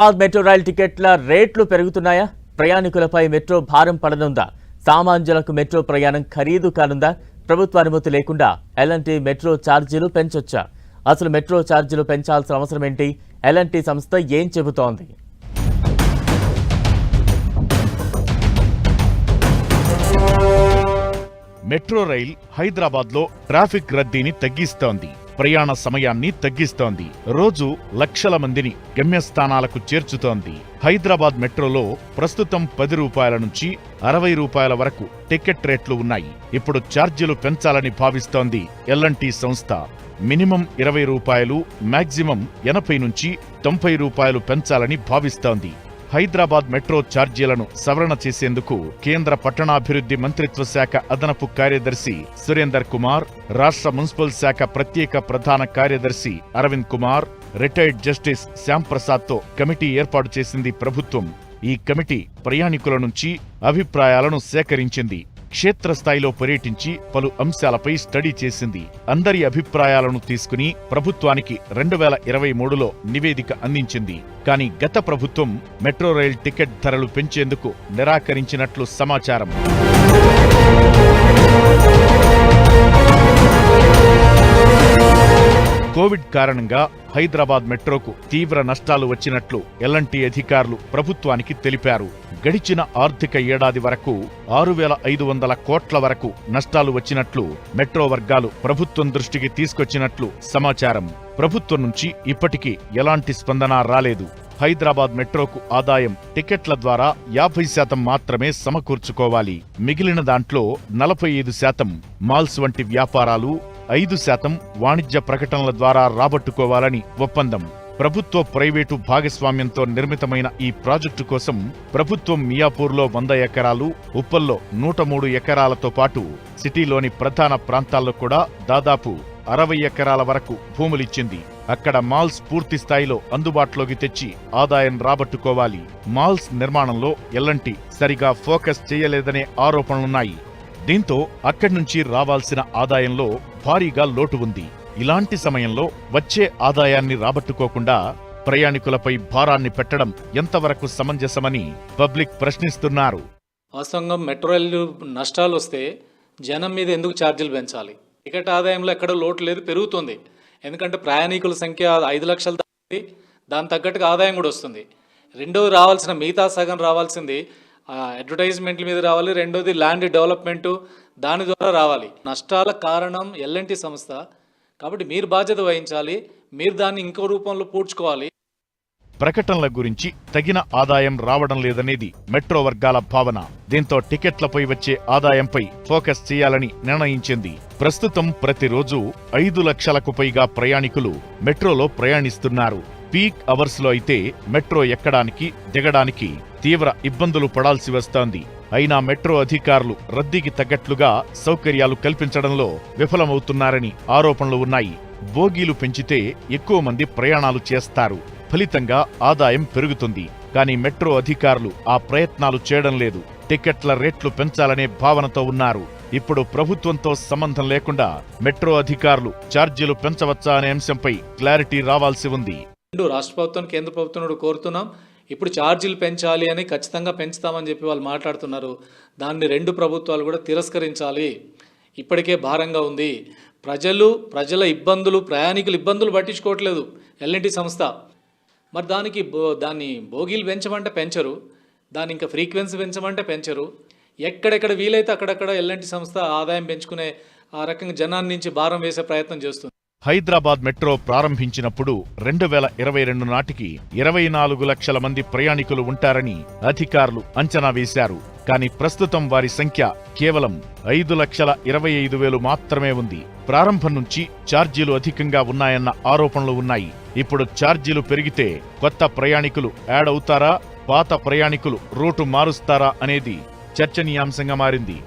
Metro rail టికెట్ల రేట్లు పెరుగుతున్నాయా? ప్రయాణికులపై metro భారం పడనుందా? సామాన్యులకు మెట్రో ప్రయాణం ఖరీదు కానుందా? ప్రభుత్వ అనుమతి లేకుండా ఎల్ఎన్టీ మెట్రో ఛార్జీలు పెంచొచ్చా? అసలు మెట్రో ఛార్జీలు పెంచాల్సిన అవసరం ఏంటి? ఎల్ఎన్టీ సంస్థ ఏం చెబుతోంది? మెట్రో రైల్ హైదరాబాద్లో ట్రాఫిక్ రద్దీని తగ్గిస్తోంది, ప్రయాణ సమయాన్ని తగ్గిస్తోంది, రోజు లక్షల మందిని గమ్యస్థానాలకు చేర్చుతోంది. హైదరాబాద్ మెట్రోలో ప్రస్తుతం 10 రూపాయల నుంచి 60 రూపాయల వరకు టికెట్ రేట్లు ఉన్నాయి. ఇప్పుడు ఛార్జీలు పెంచాలని భావిస్తోంది ఎల్ఎన్టీ సంస్థ. మినిమం 20 రూపాయలు, మాక్సిమం 80 నుంచి 90 రూపాయలు పెంచాలని భావిస్తోంది. హైదరాబాద్ మెట్రో ఛార్జీలను సవరణ చేసేందుకు కేంద్ర పట్టణాభివృద్ధి మంత్రిత్వ శాఖ అదనపు కార్యదర్శి సురేందర్ కుమార్, రాష్ట్ర మున్సిపల్ శాఖ ప్రత్యేక ప్రధాన కార్యదర్శి అరవింద్ కుమార్, రిటైర్డ్ జస్టిస్ శ్యాంప్రసాద్తో కమిటీ ఏర్పాటు చేసింది ప్రభుత్వం. ఈ కమిటీ ప్రయాణికుల నుంచి అభిప్రాయాలను సేకరించింది. క్షేత్రస్థాయిలో పర్యటించి పలు అంశాలపై స్టడీ చేసింది. అందరి అభిప్రాయాలను తీసుకుని ప్రభుత్వానికి 2023లో నివేదిక అందించింది. కానీ గత ప్రభుత్వం మెట్రో రైల్ టికెట్ ధరలు పెంచేందుకు నిరాకరించినట్లు సమాచారం. కోవిడ్ కారణంగా హైదరాబాద్ మెట్రోకు తీవ్ర నష్టాలు వచ్చినట్లు ఎల్ఎన్టీ అధికారులు ప్రభుత్వానికి తెలిపారు. గడిచిన ఆర్థిక ఏడాది వరకు 6,500 కోట్ల వరకు నష్టాలు వచ్చినట్లు మెట్రో వర్గాలు ప్రభుత్వం దృష్టికి తీసుకొచ్చినట్లు సమాచారం. ప్రభుత్వం నుంచి ఇప్పటికీ ఎలాంటి స్పందన రాలేదు. హైదరాబాద్ మెట్రోకు ఆదాయం టికెట్ల ద్వారా 50% మాత్రమే సమకూర్చుకోవాలి. మిగిలిన దాంట్లో 45% మాల్స్ వంటి వ్యాపారాలు, 5% వాణిజ్య ప్రకటనల ద్వారా రాబట్టుకోవాలని ఒప్పందం. ప్రభుత్వ ప్రైవేటు భాగస్వామ్యంతో నిర్మితమైన ఈ ప్రాజెక్టు కోసం ప్రభుత్వం మియాపూర్లో 100 ఎకరాలు, ఉప్పల్లో 103 ఎకరాలతో పాటు సిటీలోని ప్రధాన ప్రాంతాల్లో కూడా దాదాపు 60 ఎకరాల వరకు భూములిచ్చింది. అక్కడ మాల్స్ పూర్తి స్థాయిలో అందుబాటులోకి తెచ్చి ఆదాయం రాబట్టుకోవాలి. మాల్స్ నిర్మాణంలో ఎల్ఎన్టీ సరిగా ఫోకస్ చేయలేదనే ఆరోపణలున్నాయి. దీంతో అక్కడి నుంచి రావాల్సిన ఆదాయంలో భారీగా లోటు ఉంది. ఇలాంటి సమయంలో వచ్చే ఆదాయాన్ని రాబట్టుకోకుండా ప్రయాణికులపై భారాన్ని పెట్టడం ఎంతవరకు సమంజసమని పబ్లిక్ ప్రశ్నిస్తున్నారు. వాస్తవంగా మెట్రో రైలు నష్టాలు వస్తే జనం మీద ఎందుకు ఛార్జీలు పెంచాలి? టికెట్ ఆదాయంలో ఎక్కడ లోటు లేదు, పెరుగుతుంది. ఎందుకంటే ప్రయాణికుల సంఖ్య 5 లక్షలు దాటింది, దాని తగ్గట్టుగా ఆదాయం కూడా వస్తుంది. రెండోది రావాల్సిన మిగతా సగం రావాల్సింది అడ్వర్టైజ్మెంట్ల మీద రావాలి. రెండోది ల్యాండ్ డెవలప్మెంటు, దాని ద్వారా రావాలి. నష్టాల కారణం ఎల్ఎన్టీ సంస్థ కాబట్టి మీరు బాధ్యత వహించాలి. మీరు దాన్ని ఇంకో రూపంలో పూడ్చుకోవాలి. ప్రకటనల గురించి తగిన ఆదాయం రావడం లేదనేది మెట్రో వర్గాల భావన. దీంతో టికెట్లపై వచ్చే ఆదాయంపై ఫోకస్ చేయాలని నిర్ణయించింది. ప్రస్తుతం ప్రతిరోజు 5 లక్షలకు పైగా ప్రయాణికులు మెట్రోలో ప్రయాణిస్తున్నారు. పీక్ అవర్స్ లో అయితే మెట్రో ఎక్కడానికి, దిగడానికి తీవ్ర ఇబ్బందులు పడాల్సి వస్తోంది. అయినా మెట్రో అధికారులు రద్దీకి తగ్గట్లుగా సౌకర్యాలు కల్పించడంలో విఫలమవుతున్నారని ఆరోపణలు ఉన్నాయి. బోగీలు పెంచితే ఎక్కువ మంది ప్రయాణాలు చేస్తారు, ఫలితంగా ఆదాయం పెరుగుతుంది. కానీ మెట్రో అధికారులు ఆ ప్రయత్నాలు చేయడం లేదు. టికెట్ల రేట్లు పెంచాలనే భావనతో ఉన్నారు. ఇప్పుడు ప్రభుత్వంతో సంబంధం లేకుండా మెట్రో అధికారులు ఛార్జీలు పెంచవచ్చా అనే అంశంపై క్లారిటీ రావాల్సి ఉంది. రాష్ట్ర ప్రభుత్వం, కేంద్ర ప్రభుత్వం కోరుతున్నాం. ఇప్పుడు ఛార్జీలు పెంచాలి అని ఖచ్చితంగా పెంచుతామని చెప్పి వాళ్ళు మాట్లాడుతున్నారు. దాన్ని 2 ప్రభుత్వాలు కూడా తిరస్కరించాలి. ఇప్పటికే భారంగా ఉంది. ప్రజల ఇబ్బందులు, ప్రయాణికుల ఇబ్బందులు పట్టించుకోవట్లేదు ఎల్ఎన్టీ సంస్థ. మరి దాన్ని బోగీలు పెంచమంటే పెంచరు, దాన్ని ఇంకా ఫ్రీక్వెన్సీ పెంచమంటే పెంచరు. ఎక్కడెక్కడ వీలైతే అక్కడక్కడ ఎల్ఎన్టీ సంస్థ ఆదాయం పెంచుకునే ఆ రకంగా జనాన్ని నుంచి భారం వేసే ప్రయత్నం చేస్తుంది. హైదరాబాద్ మెట్రో ప్రారంభించినప్పుడు 2022 నాటికి 24 లక్షల మంది ప్రయాణికులు ఉంటారని అధికారులు అంచనా వేశారు. కానీ ప్రస్తుతం వారి సంఖ్య కేవలం 5,25,000 మాత్రమే ఉంది. ప్రారంభం నుంచి ఛార్జీలు అధికంగా ఉన్నాయన్న ఆరోపణలు ఉన్నాయి. ఇప్పుడు ఛార్జీలు పెరిగితే కొత్త ప్రయాణికులు యాడ్ అవుతారా, పాత ప్రయాణికులు రూటు మారుస్తారా అనేది చర్చనీయాంశంగా మారింది.